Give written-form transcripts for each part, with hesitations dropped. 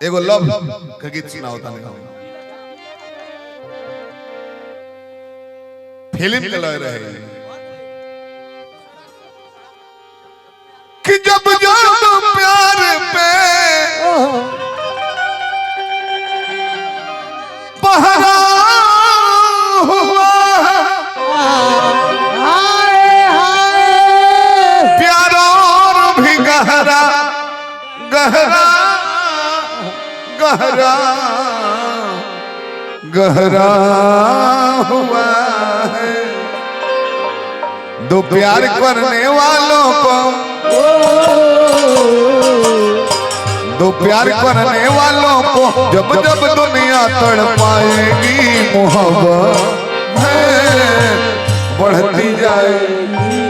एगो लव का गीत सुना होता नहीं फिल्म के लग रहे कि जब जब प्यार पे पहरा हुआ प्यार और भी गहरा गहरा गहरा गहरा हुआ है। दो प्यार करने वालों को दो प्यार करने वालों को जब जब दुनिया तड़पाएगी मोहब्बत बढ़ती जाएगी।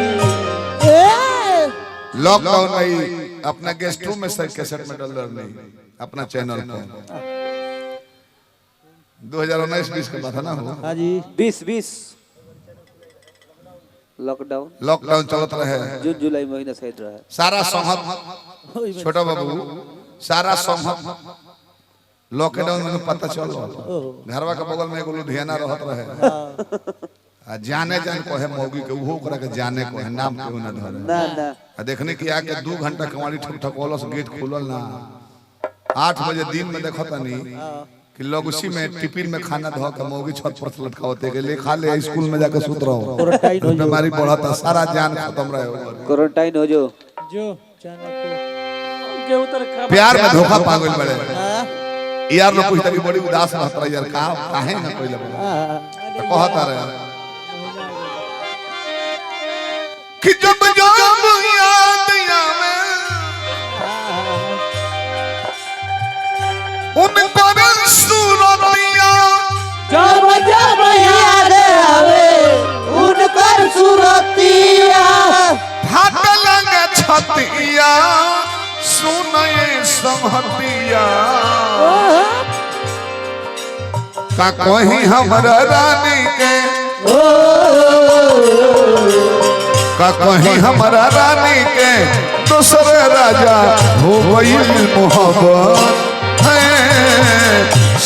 लॉकडाउन में अपना गेस्ट रूम में सर कैसेट में डॉलर नहीं अपना चैनल पर 2019-20 का बात है ना हाँ जी 20 लॉकडाउन चलता रहे जून जुलाई महीना साइड रहा सारा संहत छोटा बाबू सारा संहत लॉकडाउन में पता चल घरवा के बगल में एगो लुधियाना रहत रहे जाने जान को है मौगी के वो ओकरा के जाने को है नाम क्यों ना धरे ना देखने की आके 2 घंटा कमाड़ी ठक ठकोलस गेट खुलल ना 8 बजे दिन में देखता नहीं कि लोग उसी में टिफिन में खाना धो के मौगी छत पर लटकावते के ले खा ले स्कूल में जाकर सुत रहो बीमारी बढ़ता सारा जान खत्म रहे क्वारंटाइन हो जो प्यार में धोखा पागल बड़े यार लोग पूछता कि बड़ी उदास रहता है यार काहे ना कोई लगा कहता रहे कि जब जब याद आवे उनको सूरतिया जब जब याद आवे उनकर सूरतिया फाट लगे छतिया सुनए समहतिया का कोई हमरा रानी के का कहीं हमारा रानी के दूसरे राजा हो गई मोहब्बत है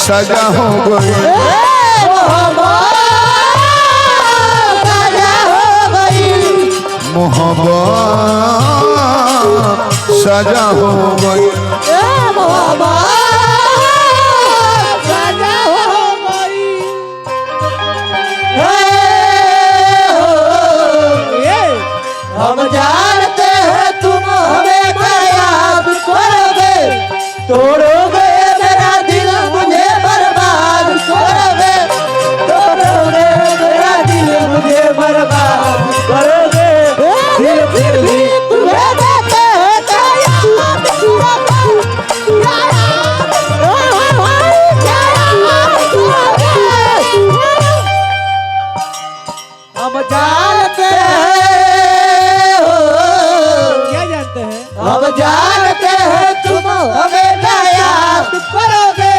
सजा हो गई मोहब्बत सजा हो गई हम जानते हैं तुम हमें याद करोगे तोड़ोगे मेरा दिल मुझे बर्बाद करोगे तोड़ोगे मेरा दिल मुझे बर्बाद करोगे दिल फिर भी तुम्हें देते हम जानते हैं हम जानते हैं तुम हमें याद करोगे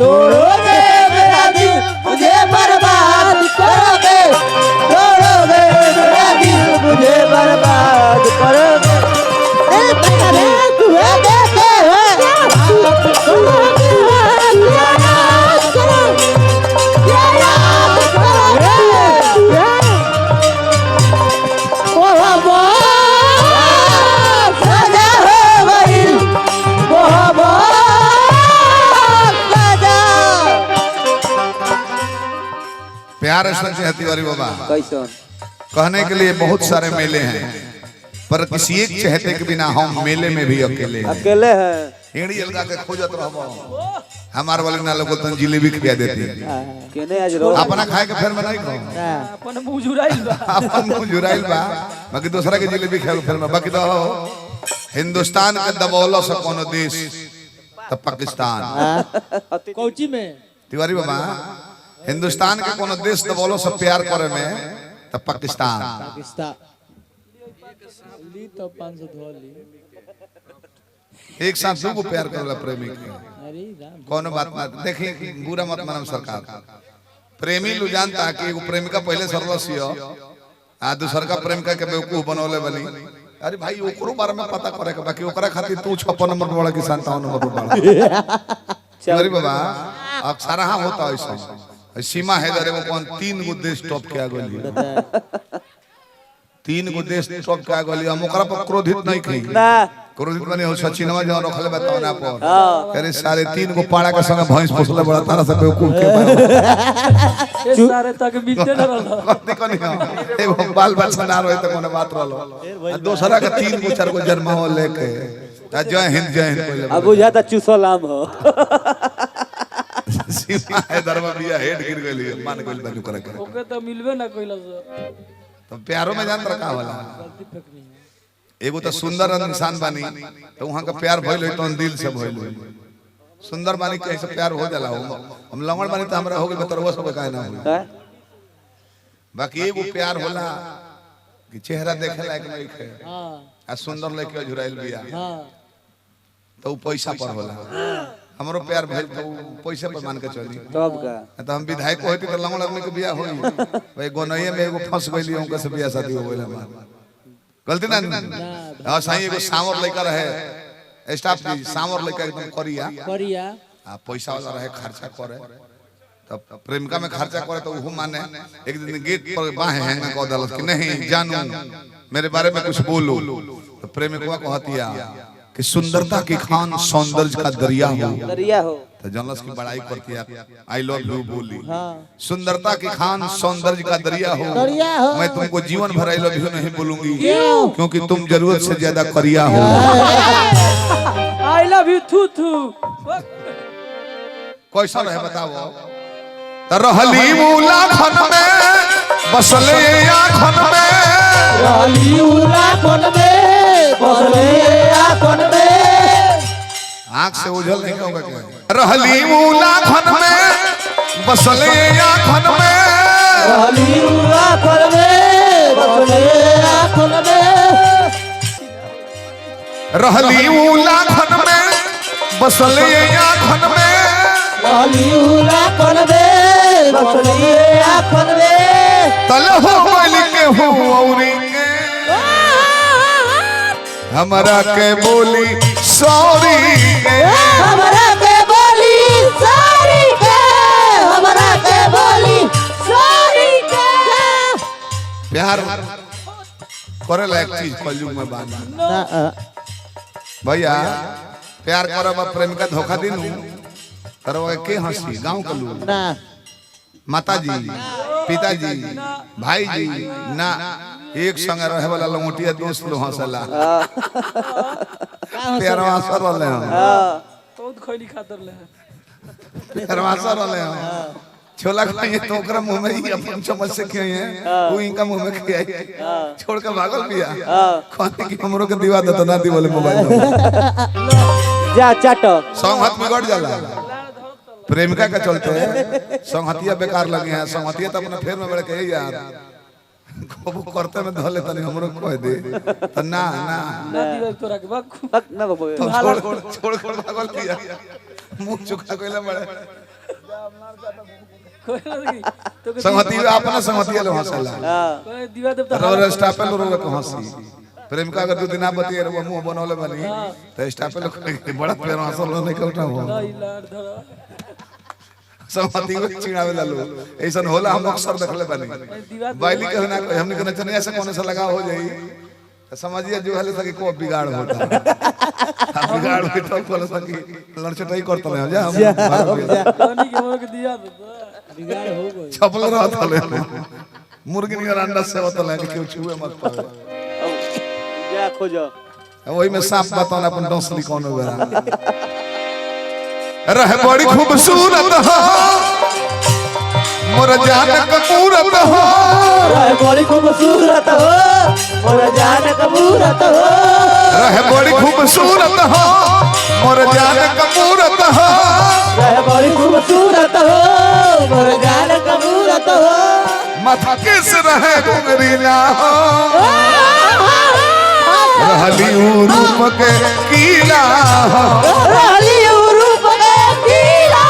तोड़ोगे मेरा दिल मुझे बर्बाद करोगे तोड़ोगे मेरा दिल मुझे बर्बाद करोगे तुम्हें देते प्यार ऐसा तिवारी बाबा कैसा कहने के लिए बहुत सारे मेले हैं पर किसी एक चहते के बिना हम मेले में भी अकेले हैं एड़ी अलगा के खोजत रहबो हमार वाले ना लोग तन जिलेबी खिया देती केने आज रो अपना खाए के फिर में नहीं खो अपन मुंह जुराइल बा अपन मुंह जुराइल बा बाकी दूसरा के जिलेबी खाए फिर में बाकी तो हिंदुस्तान के दबौला से कोनो देश तो पाकिस्तान कोची में तिवारी बाबा हिंदुस्तान के कोनो देश दबौलो से प्यार करे में तो पाकिस्तान ली तो 500 धोली एक साथ दो प्यार करला प्रेमी के अरे राम कोनो बात ना देखी बुरा मत मानम सरकार प्रेमी लो जानता कि एगो प्रेमिका पहले सरलसियो आ दूसर का प्रेमिका के बेवकूफ बनौले बनी अरे भाई ओकरो बारे में पता करे के बाकी ओकरा खातिर तू 56 नंबर पे बड़ा कि 57 नंबर पे बड़ा अरे बाबा अक्सर हां होता है ऐसा सीमा है रे वो कौन 3 गो देश टॉप के आगे लिए 3 गो देश टॉप के आगे लिए हम ओकरा पर क्रोधित नहीं कही ना क्रोधित बने हो सचिनवा जो रखले बताओ ना पर अरे सारे 3 गो पाड़ा के संग भैंस पोसले बड़ा तारा से बेवकूफ के ये सारे तक मिलते न रहलो कथि कनी एगो बाल बच्चा ना रहे त कोनो बात रहलो दूसरा के 3 गो 4 गो जन्माओ लेके जय हिंद कहले अब बुझा त चुसलाम हो सीमा है दरबा बिया हेड गिर गेली मान गेल बाजू करे ओके त मिलबे ना कइला तो प्यारो में जान रखा होला गलती फेंकनी एगो तो सुंदर इंसान बानी तो वहां का प्यार भइल तो दिल से भइल सुंदर बानी कैसे प्यार हो जाला हम लंगड़ बानी तो हमरा हो गेल बतरवा सब काहे ना हो बाकी एगो प्यार होला कि चेहरा देखे लायक नहीं है हां आ सुंदर लेके झुराइल बिया हां तो पैसा पर होला हमरो प्यार भइल तो पैसे पर मान के चली तब का तो हम विधायक होती तो लंगड़ आदमी के बियाह होई भाई गोनैया में एगो फंस गइली उनका से बियाह शादी हो गइल हमार गलती ना हां सही एगो सावर लेकर रहे स्टाफ जी सावर लेकर एकदम करिया आ पैसा वाला रहे खर्चा करे तब प्रेमिका में खर्चा करे तो वो माने एक दिन गेट पर बाहें हैंग को दलत कि नहीं जानू मेरे बारे में कुछ बोलो तो प्रेमिकवा कहतिया कि सुंदरता की खान सौंदर्य का दरिया हो तो जनलस की बड़ाई करती है आई लव यू बोली सुंदरता की खान सौंदर्य का दरिया हो मैं तुमको जीवन भर आई लव यू नहीं बोलूंगी क्योंकि तुम जरूरत से ज्यादा करिया हो आई लव यू थू थू कैसा रहे बताओ रहली मूला खन में बसले आँखन में रहली मूला खन में बसले आँखन में आँख से उजल नहीं होगा क्या रहली मूला खन में बसले आँखन में रहली मूला खन में बसले आँखन में रहली मूला खन में बसले आँखन में रहली मूला खन में बसले आँखन में तल हो बोली के हो औरी के हमरा के बोली सॉरी हमरा के बोली सॉरी के हमरा के बोली सॉरी के प्यार करे लायक चीज कलयुग में बाना भैया प्यार करब प्रेमिका धोखा दिनु करवा के हंसी गांव के लोग ना माताजी पिताजी भाईजी ना एक संग रहे वाला लंगोटिया दोस्त लो हंसला प्यार वासर रहले हम बहुत खैनी खातर ले प्यार वासर रहले हम छोला खाइए तो ओकरा मुंह में ही अपन चम्मच से खाइए वो इनका मुंह में खाइए छोड़ के भागल पिया कहते कि हमरो के दिवा दे तो ना दी बोले मोबाइल जा चाटो संगत में गड़ जाला प्रेमिका का चलते संगतिया बेकार लगे हैं संगतिया तो अपना फेर में बैठ के यार खूब करते में धले तनी हमरो कह दे त ना ना ना दिवे तोरा के बक ना बबो छोड़ भागल पिया मुंह चुका कइला बड़े संगति अपना संगतिया लो हंसला कोई दिवा देव त रोज स्टाफे लो को हंसी प्रेमिका अगर 2 दिन आ बतिए रे मुंह बनौले बनी त स्टाफे लो बड़ा प्रेम हंसल नहीं कउटा हो संगति को चिड़ावे ला लो ऐसन होला हम अक्सर देखले बनी बाइली के ना हमने के नचनिया से कोने से लगा हो जाई त समझिए जो हले सके को बिगाड़ होता बिगाड़ के तो कोला सकी लड़चटाई करत ले जा पानी के मोर के दिया बिगाड़ हो गई छपल रहत ले मुर्गी नियर अंडा से होत ले के छुए मत पावे जा खोजो ओही में सांप बताना अपन डोसली कोनो बेरा रह बड़ी खूबसूरत हो मोर जान कपूरत हो रह बड़ी खूबसूरत हो मोर जान कपूरत हो रह बड़ी खूबसूरत हो मोर जान कपूरत हो रह बड़ी खूबसूरत हो मोर जान कपूरत हो माथा किस रहे घुंगरी ना हो रहली रूप के कीला हो रहली रूप के कीला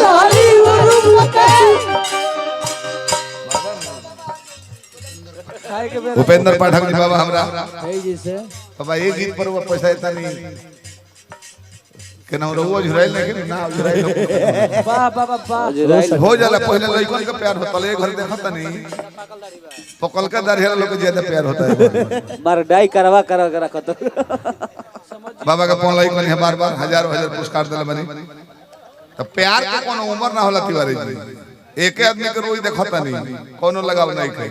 रहली रूप के खाए के उपेंद्र पाठक जी बाबा हमरा है जी से बाबा एक गीत पर वो पैसा इतना नहीं के ना रोज झुराइल नहीं ना झुराइल वाह वाह वाह हो जाला पहले लइकन का प्यार होता ले घर देखत नहीं पकल के दाढ़ी लोग के ज्यादा प्यार होता है मार डाई करवा कर रखत बाबा का फोन लइकन है बार-बार हजारों हजार पुरस्कार देले बनी तो प्यार के कोनो उम्र ना होला तिवारी जी एक आदमी के रोज देखत नहीं कोनो लगाव नहीं के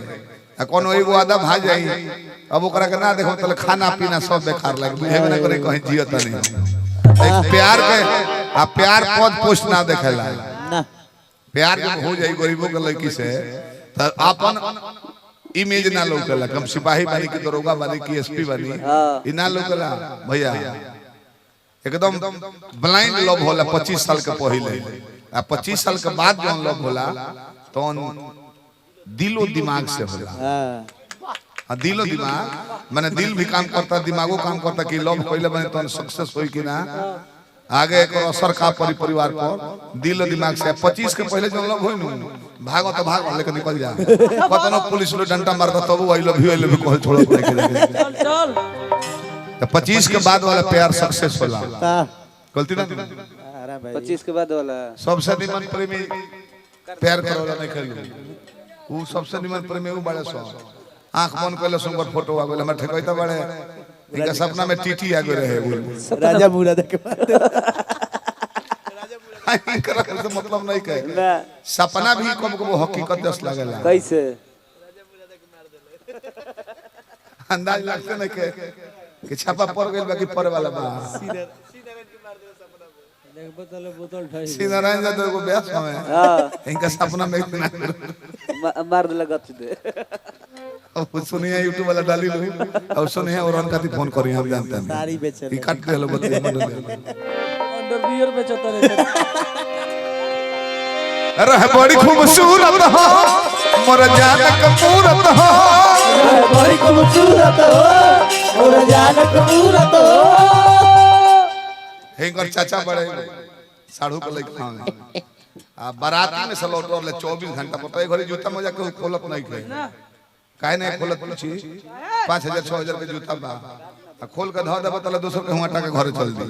आ कोनो एगो आधा भा जाई अब ओकरा के ना देखो त खाना पीना सब बेकार लागे बुझे ना करे कहीं जियत नहीं एक प्यार के आ प्यार पद पोस्ट ना देखेला ना प्यार जब हो जाई गरीबों के लड़की से त अपन इमेज ना लौकेला कम सिपाही बनी की दरोगा बनी की एसपी बनी ई ना लौकेला भैया एकदम ब्लाइंड लव होला 25 साल के पहले आ 25 साल के बाद जो लव होला तो दिलो दिमाग से होला हां दिलो दिमाग माने दिल भी काम करता दिमागो काम करता कि लव पहले बने तो सक्सेस होई कि ना आगे एक असर का परिवार पर दिल और दिमाग से 25 के पहले जो लव होई नु भागो तो भागो लेके निकल जा पता न पुलिस लो डंडा मारता तब आई लव यू कह छोड़ो लेके चल चल तो 25 के बाद वाला प्यार सक्सेस होला गलती ना अरे भाई 25 के बाद वाला सबसे निमन प्रेमी प्यार करोला नहीं करियो वो सबसे निमन प्रेमी वो बड़े सो आंख बंद करले सुंदर फोटो आ गेल हमर ठकैता बड़े इनका सपना में टीटी आ गए रहे वो राजा मुड़ा देख इनका तो मतलब नहीं कहे सपना भी कब कब हकीकत जस लागेला कैसे अंदाज लगते नहीं के छापा पड़ गइल बाकी पड़े वाला बा सीधा नारायण जादव को ब्यास में हां इनका सपना में इतना मार दे लगा दे अब सुनिए YouTube वाला डाली लो और सुनिए और उनका भी फोन करिए हम जानते हैं सारी बेचे की काट दे लो बतिया मन अंडरवियर बेचता रहे अरे बड़ी खूबसूरत हो मोर जान कपूरत हो बड़ी खूबसूरत हो मोर जान कपूरत हो हेंगर चाचा बड़े साढ़ू को लेके खाए आ बाराती में सलोट और ले 24 घंटा पता है घरे जूता मजा के खोलत नहीं खाए काहे नहीं खोलत पूछी 5000 6000 के जूता बा आ खोल के धर देबो तले दोसर के हटा के घरे चल दी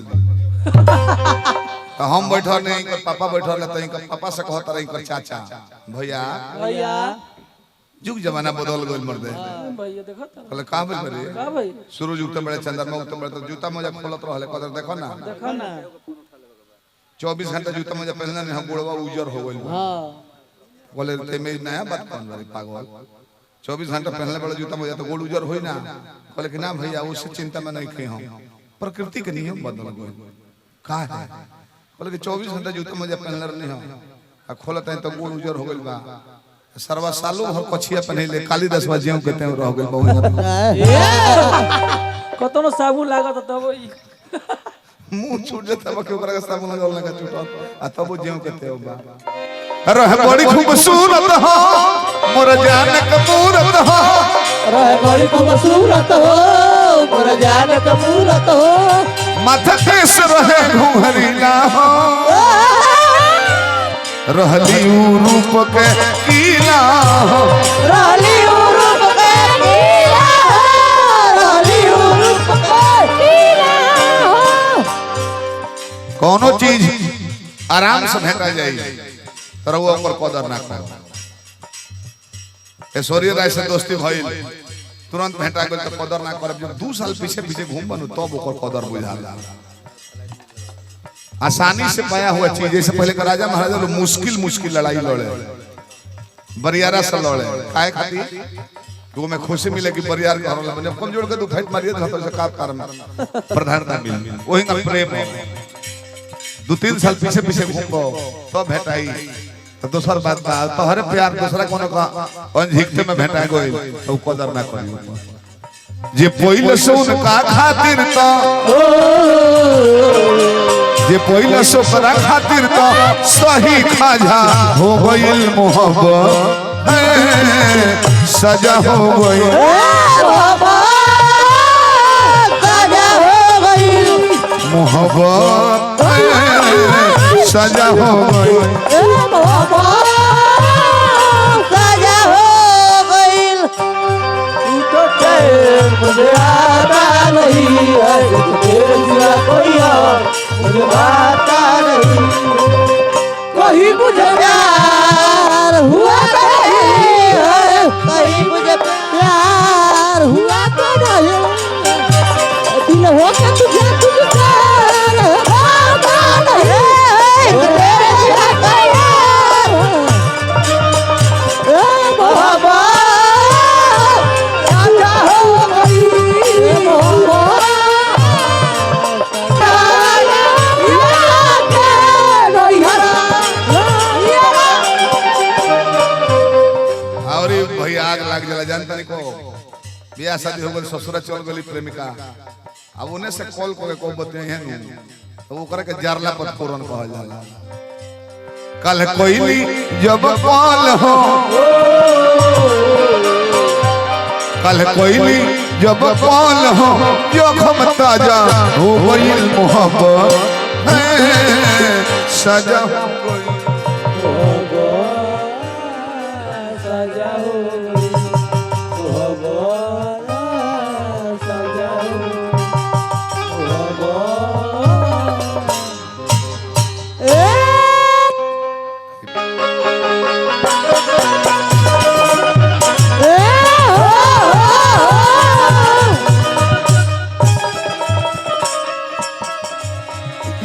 तो हम बैठल नहीं इनकर पापा बैठल ले तो इनकर पापा से कहत रहे इनकर चाचा भैया भैया जुग जमाना बदल गइल मर्दे भैया देखो तो कहले का बोल रे का भाई शुरू जुग बड़े चंद्रमा उतम बड़े तो जूता मजा खोलत रहले कदर देखो ना 24 घंटा जूता मजा पहनना नहीं हम बुढ़वा उजर हो गइल हां बोले ते में नया बात कौन बारी पागल 24 घंटा पहनले बड़ा जूता मजा तो गोड़ उजर होई ना कहले कि ना भैया उससे चिंता में नहीं खे हम प्रकृति के नियम बदल गए का है कहले कि 24 घंटा जूता मजा पहनले रहनी हम आ खोलत है तो गोड़ उजर हो गइल बा सरवा सालों भर कछिया पहनले कालीदास बाजियों कहते हैं रह गइल बहुत कतनो साबुन लागत तब मुंह छूट जाता बा के ओकरा के साबुन लगावल लगा छूटल आ तब जेऊ कहते हो बा अरे बड़ी खूबसूरत हो मोर जान कपूरत हो अरे बड़ी खूबसूरत हो मोर जान कपूरत हो माथा केस रहे घुंघरीला हो रहली ऊ रूप के कीला हो रहली ऊ रूप के कीला रहली ऊ रूप के कीला कोनो चीज आराम से भेटा जाई तर वो ऊपर कदर ना करो ऐश्वर्या राय से दोस्ती भइल तुरंत भेटा गेल तो कदर ना करब जब 2 साल पीछे पीछे घूम बनू तब ओकर कदर बुझाला आसानी से पाया हुआ चीज जैसे पहले का राजा महाराजा लोग मुश्किल लड़ाई लड़े बरियारा से लड़े काहे खातिर वो में खुशी मिले कि बरियार घर वाला बने कम जोड़ के दो फाइट मारिए तो से का कारण प्रधानता मिल वही का प्रेम 2-3 साल पीछे घूमबो तो भेटाई तो दूसर बात बा तो हर प्यार दूसरा कोनो का अनझिकते में भेटा गइल तो कदर ना करियो जे पहिले सोन का खातिर तो जे पहिले सोकरा खातिर तो सही खाजा हो गइल मोहब्बत सजा हो गइल सजा हो गइल मोहब्बत सजा हो गइल मोहब्बत सजा हो गइल मुझे आता नहीं है तेरे सिवा कोई और मुझे आता नहीं कहीं मुझे प्यार हुआ नहीं है कहीं मुझे प्यार हुआ तो नहीं दिल हो के तुझे तुझे प्यार होता नहीं तेरे सिवा कोई और ए मोहब्बत आजा हो गई ए मोहब्बत आजा के नहीं हरा और ये भैया आग लग जला जानता नहीं को बियाह शादी हो गई ससुरा चल गई प्रेमिका अब उन्हें से कॉल को बते हैं तो वो करे के जारला पर फोरन कहल जाला कल कोई जब कॉल हो कल कोई जब कॉल हो जो खम ताजा हो गई मोहब्बत सजा हो गई सजा हो गई मोहब्बत सजा हो मोहब्बत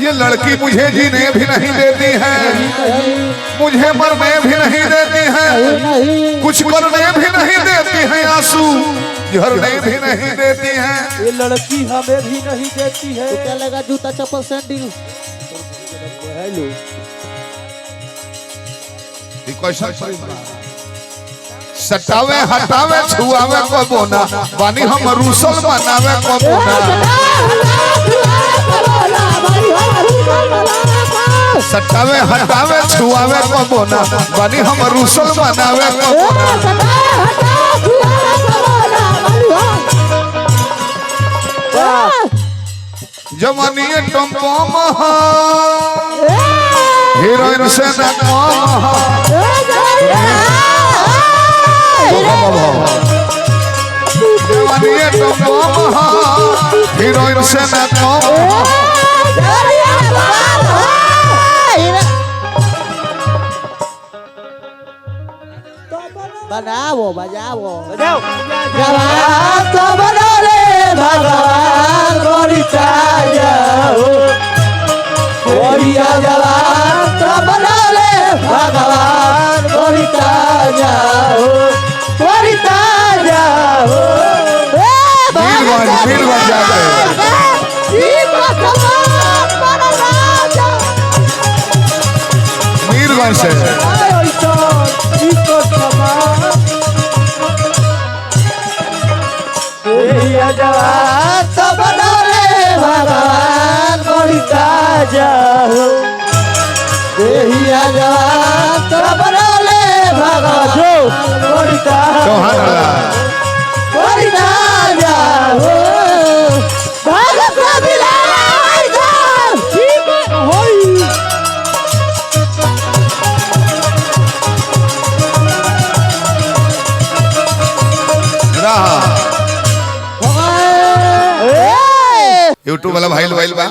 ये लड़की मुझे जीने भी नहीं देती है मुझे मरने भी नहीं देती है कुछ करने भी नहीं देती है आंसू झरने भी नहीं देती है ये लड़की हमें भी नहीं देती है क्या लगा जूता चप्पल सैंडल हेलो ये क्वेश्चन सटावे हटावे छुआवे को बोना पानी हम रूसल मनावे को बोना सटावे हटावे छुआवे को बोना पानी हम रूसल मनावे को बोना जवानी टम्पो महा हीरोइन से न कम जवानी टम्पो महा हीरोइन से न कम बनाओ बजाओ जवान तो बनो रे भगवान गोरी जाओ गोरिया जवान तो बनो रे भगवान गोरी जाओ गोरी जाओ वीर बन जाते वीरगंज से जवान तो बनो रे भगवान गोरी जाओ जवान तो बनो रे भगवान गोरी चौहान वाला गोरी जाओ भगत बिलाई जाओ ठीक होई रहा यूट्यूब वाला भाई भाई बा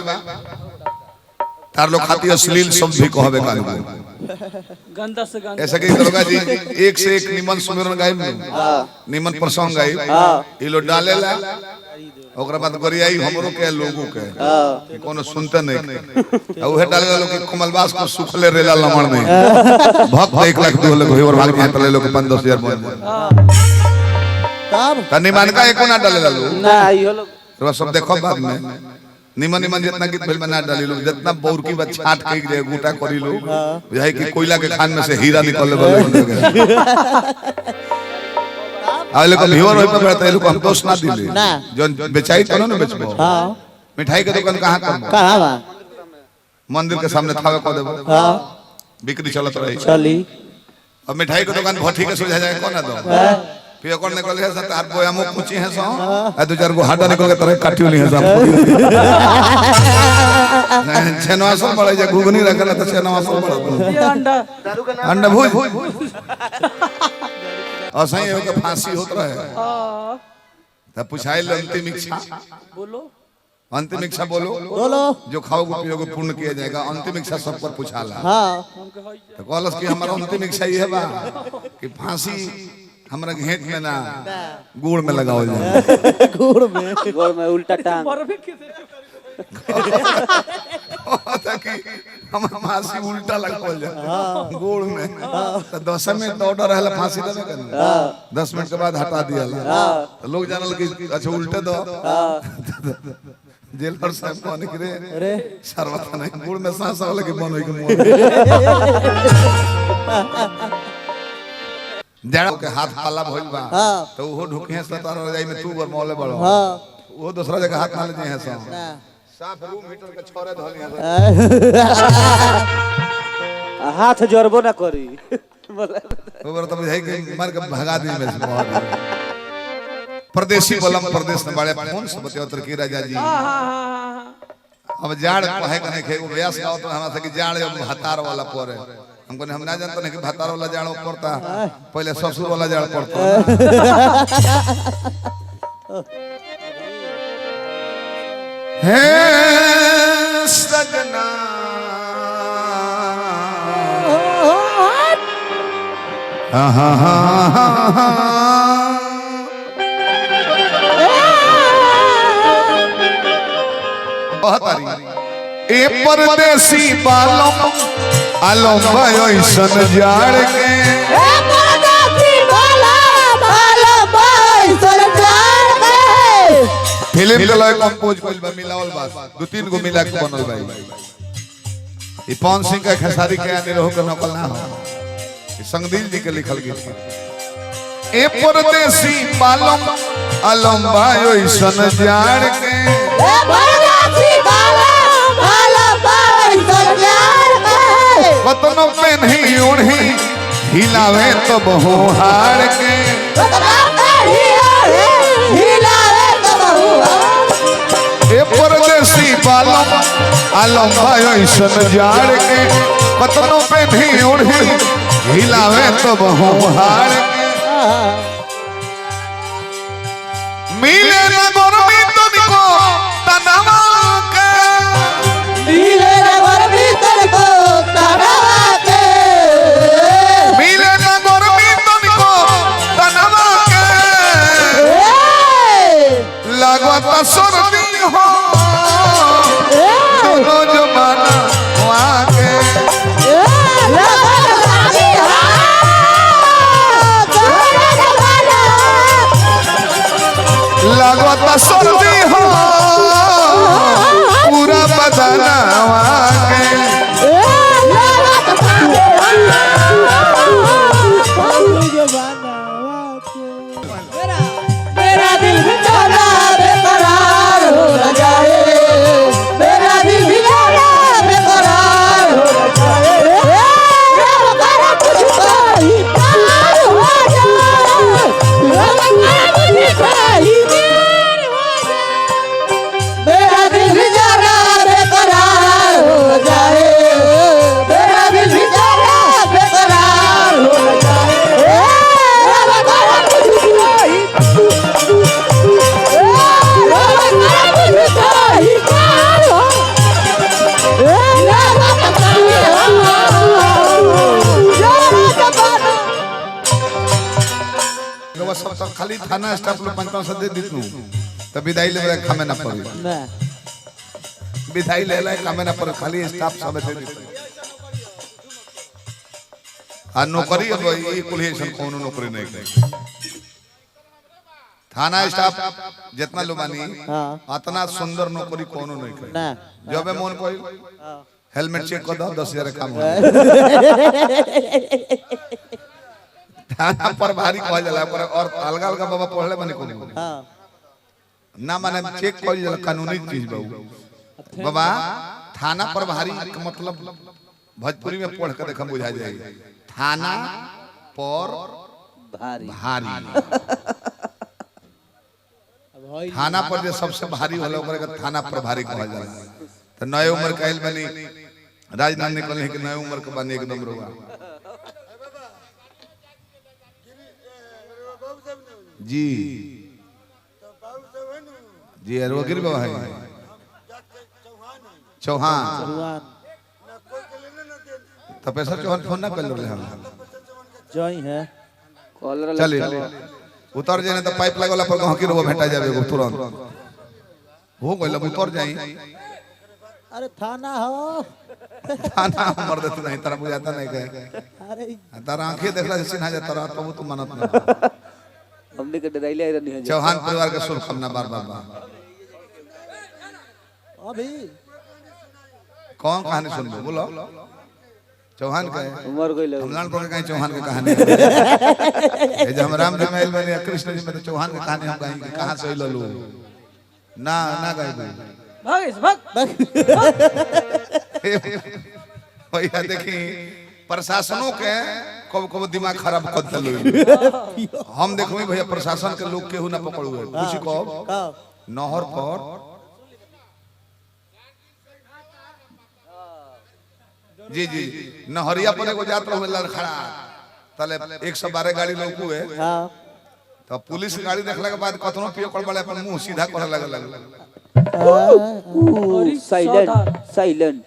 तार लोग खाती अश्लील शब्द भी कहबे कान गंदा से गंदा ऐसा कहीं दरोगा जी एक से एक निमन सुमिरन गाइब निमन प्रसंग गाइब ये लोग डालेला ओकरा बाद गरियाई हमरो के लोगों के कोनो सुनते नहीं और उहे डालेला लोग के कमलबास को सुखले रेला लमण नहीं भक्त 1 लाख 2 लाख और भाग में तले लोग 5-10 हजार बन तब तनी मान का एको ना डालेला लोग ना यो लोग तो सब देखो बाद में निमन निमन जितना गीत फिल्म बना डाली लोग जितना बौर की बात छाट के जे गुटा करी लोग बुझाई कि कोयला के खान में से हीरा निकलने वाले आले को व्यूअर होय पे बैठे लोग हम दोष ना दिले जो बेचाई तो ना बेचबो हां मिठाई के दुकान कहां करबो कहां बा मंदिर के सामने थावे को देबो हां बिक्री चलत रही चली अब मिठाई के दुकान भट्टी के सुझा जाए कोना दो फिर कौन निकल है सर तार बोया मुख पूछी है सो आ दो चार गो हाडा निकल के तरह काटियो नहीं है सब छेनवा सब बड़े जे घुगनी रखला त छेनवा सब बड़ा अंडा अंडा भूज और सही है के फांसी होत रहे तब पूछाई लो अंतिम इच्छा, बोलो अंतिम इच्छा बोलो, बोलो जो खाओगे पियोगे पूर्ण किया जाएगा। अंतिम इच्छा सब पर पूछाला। हाँ हमके होई तो कहलस कि हमारा अंतिम इच्छा ये बा कि फांसी हमरा घेंट में ना गुड़ में लगाओ जाए। गुड़ में गोर में उल्टा टांग मरबे के दे ताकि हम फांसी उल्टा लगाओ जाए गुड़ में। तो 10 मिनट ऑर्डर रहला फांसी देवे के 10 मिनट के बाद हटा दिया। तो लोग जानल कि अच्छा उल्टे दो। जेलर साहब कहने के रे शरबत नहीं गुड़ में सांस वाला के बन होई के मुंह जड़ा के हाथ पाला भइल बा। तो वो ढुकिया सतार रजाई में तू बर मौले बड़ो। वो दूसरा जगह हाथ मार जे है सब साफ रूम हीटर के छोरे धलिया। हाथ जोरबो ना करी ओबर तो बुझाई के मार के भगा दी में से बहुत। परदेसी बलम प्रदेश में बड़े फोन से बतियो तर की राजा जी। अब जाड़ कहे कने के व्यास गाओ तो हमरा से कि जाड़ अब हतार वाला पड़े। हमको हम ना जानते नहीं कि हतार वाला जाड़ पड़ता, पहले ससुर वाला जाड़ पड़ता। हे सजना ए परदेसी बालम आलम ऐसन जाड़ के फिल्म के लय कंपोज कइल बा मिलावल बा 2-3 गो मिला के बनल बा। ई पवन सिंह का खेसारी के आने रहो के नकल ना हो, ई संगदिल जी के लिखल गीत। ए परदेसी बालम आलम ऐसन जाड़ के कतनो पे नहीं उड़ी हिलावे तो बहु हार के। ए परदेसी बालम आलम ऐसन जाड़ के कतनो पे नहीं उड़ी हिलावे तो बहु हार के। मिले ना गोरमी तनिको तनवा के मिले ना गोरमी तनिको तनवा के लागत सर्दी हो दोनों जमाना वहाँ के। लागत सर्दी हो पूरा बदना वहाँ के। मेरा दिल बेचारा बेकरार हो जाए, मेरा दिल बेचारा बेकरार हो जाए। तुझको ही प्यार हो जाए, मेरा दिल बेचारा बेकरार हो जाए, मेरा दिल बेचारा बेकरार हो जाए। सब तो खाली थाना स्टाफ लोग 500 दे दितनु तब विदाई ले खामे ना पड़ी। विदाई ले ले खामे ना पड़ी, खाली स्टाफ सब दे दितनु। आ नौकरी अब ये कुलहेशन कोनो नौकरी नहीं करे। थाना स्टाफ जितना लोबानी उतना सुंदर नौकरी कोनो नहीं करे। जब मन कोई हेलमेट चेक कर दो 10,000 काम हो। थाना पर भारी कहल जाला पर और अलग अलग बाबा पढ़ले बने कोनो ना माने चेक कहल जाला कानूनी चीज बाबा। थाना पर भारी मतलब भोजपुरी में पढ़ के देखम बुझा जाएगी। थाना पर भारी थाना पर जो सबसे भारी होला ओकरे के थाना पर भारी कहल जाला। तो नए उम्र कहल बनी राजनाम निकल है कि नए उम्र के बनी एकदम रोगा जी जी वकील बाबा है चौहान भगवान तो पैसा चौहान फोन ना कर ले हम जय है कॉलर चलिए उतर जाए तो पाइप लगला पर कहाँ की रोबो भेटा जावे तुरंत हो गइल उतर जाई अरे थाना हो थाना मर देते नहीं तारा बुझाता नहीं कहे अरे तारा आंखें देखला से चिन्हा जाता रहा तो तू मानत ना हमने के डराइले रहनी है चौहान परिवार के शुभकामना बार बार अभी कौन कहानी सुन बोलो चौहान का है उमर गइल हमलान पर कहीं चौहान की कहानी ये जो हम राम जी महल में कृष्ण जी में तो चौहान की कहानी हम कहेंगे कहां से ललू ना ना गए भाग भैया देखी प्रशासनों के कब कब दिमाग खराब कर दिलो हम देखो भैया प्रशासन के लोग केहू ना पकड़ू कुछ कब नहर पर जी जी नहरिया पर एगो जात रहे लड़खड़ा तले 112 गाड़ी लोग हुए हां तो पुलिस गाड़ी देखला के बाद कतनो पियो कर बड़े अपन मुंह सीधा करे लगल साइलेंट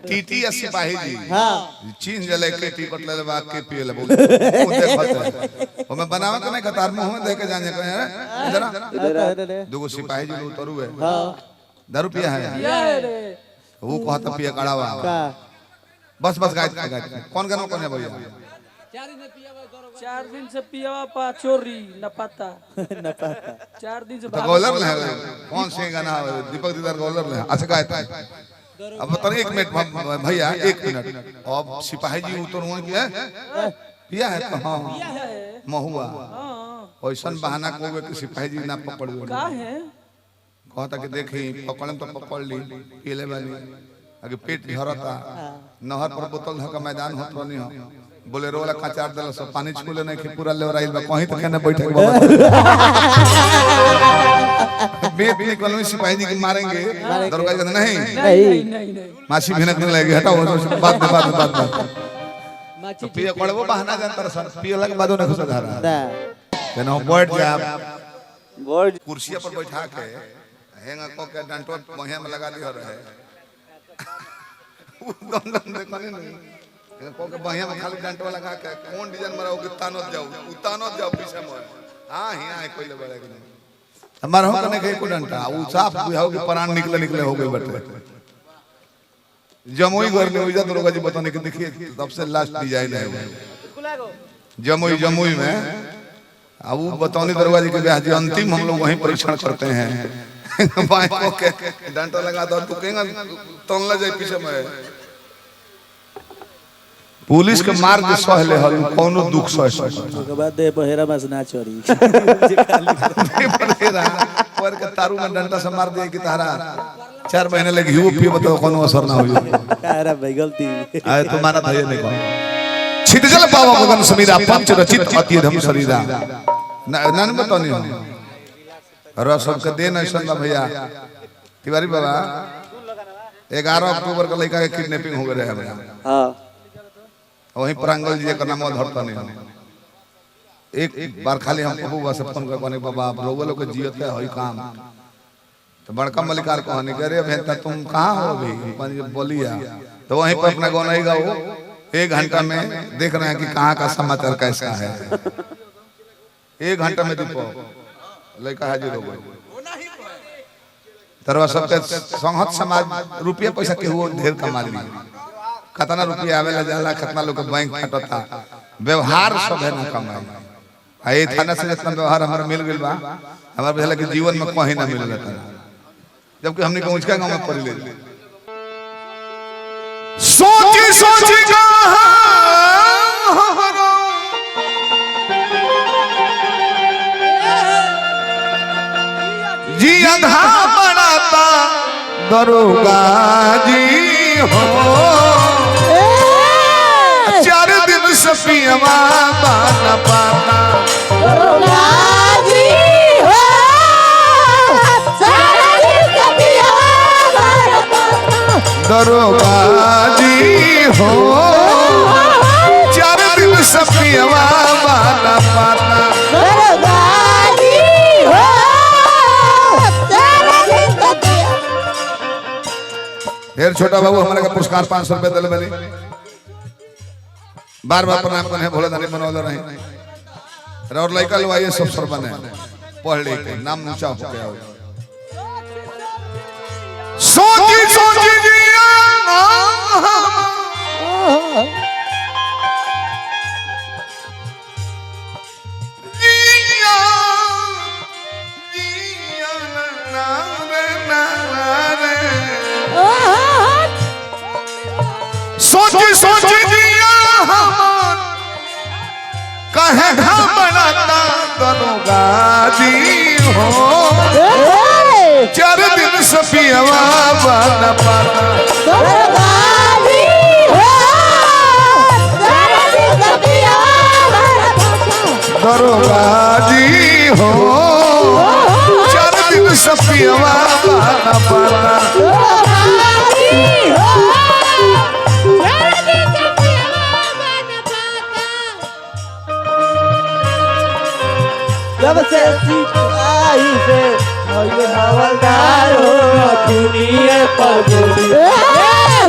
टीटी या सिपाही जी हां चीन जले के टिकट ले बा के पिए ले बोल देखत ओमे बनावे के नहीं कतार मुंह में दे के जाने कहे इधर इधर दुगो सिपाही जी उतरू है हां दारू पिया है वो कहता पिया कड़ावा बस बस गाय कौन गाना कौन है भैया 4 दिन से पियावा पा चोरी न पता 4 दिन से तो गोलर ले कौन से गाना है दीपक दीदार गोलर ले अच्छा गायता है अब बता 1 मिनट भैया 1 मिनट अब सिपाही जी उतरू है पिया है तो हां महुआ ओइसन बहाना कोवे के सिपाही जी ना पकड़ का है कहता कि देखी पकड़न तो पकड़ ली पी ले वाली आगे पेट झरता नहर पर बोतल धका मैदान होत रहनी हो बोलेरो वाला कचार देला सब पानी छूले नहीं कि पूरा लेवराइल बा कहीं तो केने बैठे के बाबा बेट निकलवे सिपाही जी के मारेंगे दरोगा जी नहीं नहीं माछी भिनक नहीं लगेगी हटाओ बात तो पिए पड़बो बहाना जानता रसन पिए लगे बादो न खुश धारा केनो बैठ जा बोर्ड कुर्सिया पर बैठा के हेंगा को के डंटो मोहे में लगा दियो रहे दम देखने नहीं को के बढ़िया में खाली डंटवा लगा के कौन डिजाइन मराओ कि तानत जाओ पीछे में हां हिया है कोई ले बड़े के हमार हो कने के को डंटा उ साफ बुझाओ कि प्राण निकले हो गए बटे जमुई घर में इज्जत दरोगा जी बताने के देखिए सबसे लास्ट डिजाइन है जमुई में अब वो बतौनी दरोगा जी के ब्याह जी अंतिम हम लोग वहीं परीक्षण करते हैं बाएं को के डंटा लगा दो तू कहेंगा तोन ले जाए पीछे में पुलिस के मार के सहले हल कोनो दुख सह के बाद दे बहेरा बस ना चोरी पर के तारू में डंटा से मार दिए कि तारा 4 महीने लगे हियो पियो बताओ कोनो असर ना होई अरे भाई गलती आए तो माना था ये नहीं कहो छितजल पावा गगन समीरा पंच रचित अति धम शरीरा नन बताओ नहीं रस सबके देन ऐसा बा भैया तिवारी बाबा 11 अक्टूबर का लड़का के किडनैपिंग हो गए रहे हां वहीं प्रांगल जी का नाम धरता नहीं एक बार खाली हम बबुआ से फोन कर बने बाबा आप लोग के जियत है होई काम तो बड़का मलिकार कहने के अरे भेंता तुम कहां हो अभी बोलिया तो वहीं पर अपना गाना ही गाओ 1 घंटा में देख रहे हैं कि कहां का समाचार कैसा है 1 घंटा में दीपक लड़का हाजिर हो गए तरवा सबके संहत समाज रुपया पैसा के हुआ ढेर कमा ली कितना रुपया आवेला जाला कितना लोग बैंक फटता व्यवहार सब है ना कमाई आई थाना से जितना व्यवहार हमारा मिल गइल बा हमारा बुझला कि जीवन में कहीं ना मिलल था जबकि हमने को ऊंचा गांव में पढ़ ले सोची जी अंधा बनाता दरोगा जी हो 4 दिन से पियवा बाना पाता दरोगा जी हो सारा दिन से पियवा बाना पाता दरोगा जी हो 4 दिन से पियवा बाना पाता दरोगा जी हो सारा फिर छोटा बाबू हमारे का पुरस्कार 500 रुपए दिल बने बार बार प्रणाम करने भोले दानी बनौले रहे और लड़का लो आइए सब सर बने पढ़ लिख के नाम ऊंचा हो गया सोची सोची जिया सोची सोची जिया कहे घबराता दरोगाजी हो 4 दिन से पियवा बन पाता दरोगाजी हो 4 दिन से पियवा दरोगाजी हो 4 दिन से पियवा बन पाता जब से सिपाही से होइले हवलदार हो दुनिया पर गोली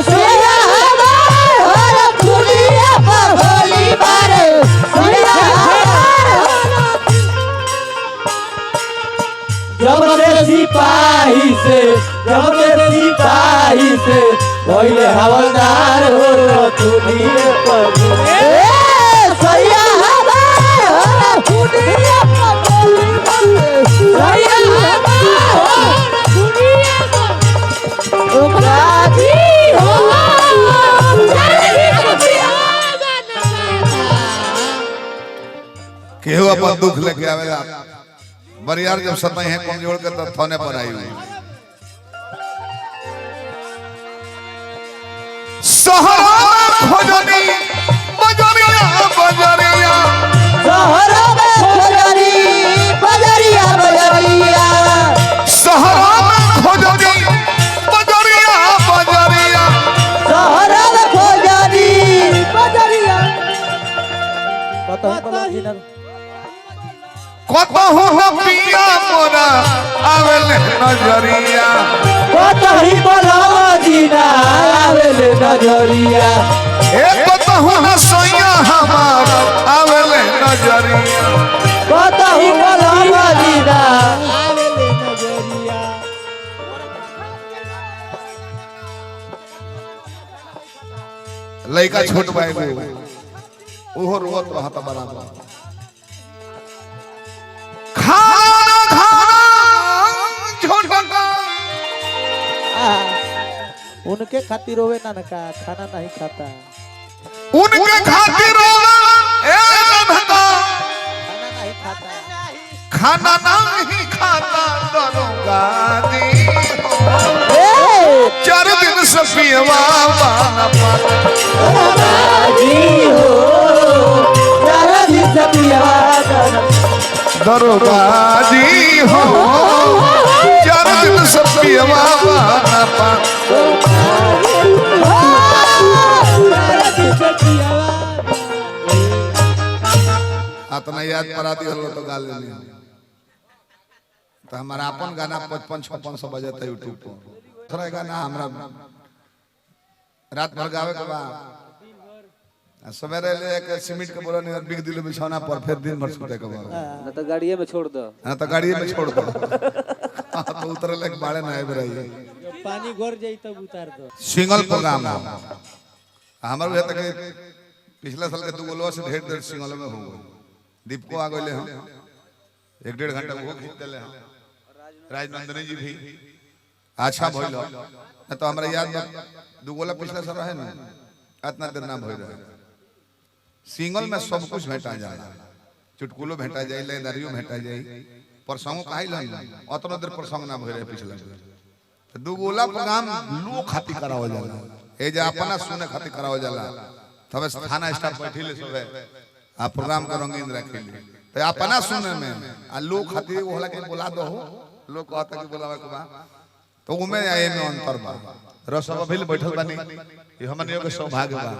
सोया हमार हो दुनिया पर गोली मारे सोया जब से सिपाही से होइले हवलदार हो दुनिया पर गोली सोया हमार हो दुनिया पर गोली मारे सोया हमार हो दुनिया पर दरोगाजी हो 4 दिन से पियवा केहू अपन दुख लेके आवेला बरियार जब समय है कमजोर के तो थाने पर आई हुई सहरा खोजनी बजरिया बजरिया सहरा में खोजरी बजरिया बजरिया सहरा खोजनी बजरिया बजरिया सहरा में खोजरी बजरिया पता जी ना कतहु न पिया मोरा आवेले नजरिया कतही बलवा जीना आवेले नजरिया ए कतहु न सोया हमार आवेले नजरिया कतही बलवा जीना आवेले नजरिया लइका छोट भाई ओहो रोत रहता बराबर खाना खाना छोटा उनके खातिर रोवे ना का खाना नहीं खाता उनके खातिर रोवे ए नन्हा खाना नहीं खाता खाना नहीं खाता दरोगाजी हो 4 दिन से पियवा बन पाता दरोगाजी हो 4 दिन से पियवा दरोगाजी हो 4 दिन से पियवा बन पाता इतना याद करा दिया तो गा लेनी तो हमारा अपन गाना 55-56 बजता यूट्यूब पर दूसरा गाना हमरा रात भर गावे के बाद सवेरे ले के सीमेंट के बोरा नियर बिग दिल बिछौना पर फिर दिन भर सुते के बाद ना तो गाड़िए में छोड़ दो ना तो गाड़ी में छोड़ दो तो उतरे लग बाड़े ना आए रही पानी घोर जाई तब उतार दो सिंगल प्रोग्राम हमारे है तक पिछले साल के 2 गोलवा से ढेर सिंगल में हो गए दीपको आ गए हम 1-1.5 घंटा वो खींच देले हम राजनंदनी जी भी अच्छा भइल न तो हमरा याद 2 गोला पिछले साल रहे ना इतना देर ना भइल रहे सिंगल में सब कुछ भेटा जाला चुटकुलो भेटा जाई लेदारियो भेटा जाई परसंग काइल अतना देर परसंग ना भइल रहे पिछले तो 2 गोला प्रोग्राम लोग खातिर करावल जाला ए जे अपना सुने खातिर करावल जाला तबे थाना स्टाफ बैठिले सबे आ प्रोग्राम का रंगीन रखेली तो अपना सुने में आ लोग खातिर होला के बोला दो लोग कहता कि बोलावे के बा तो उमे आए में अंतर बा रसवा भी बैठल बानी ये हमनियो के सौभाग्य बा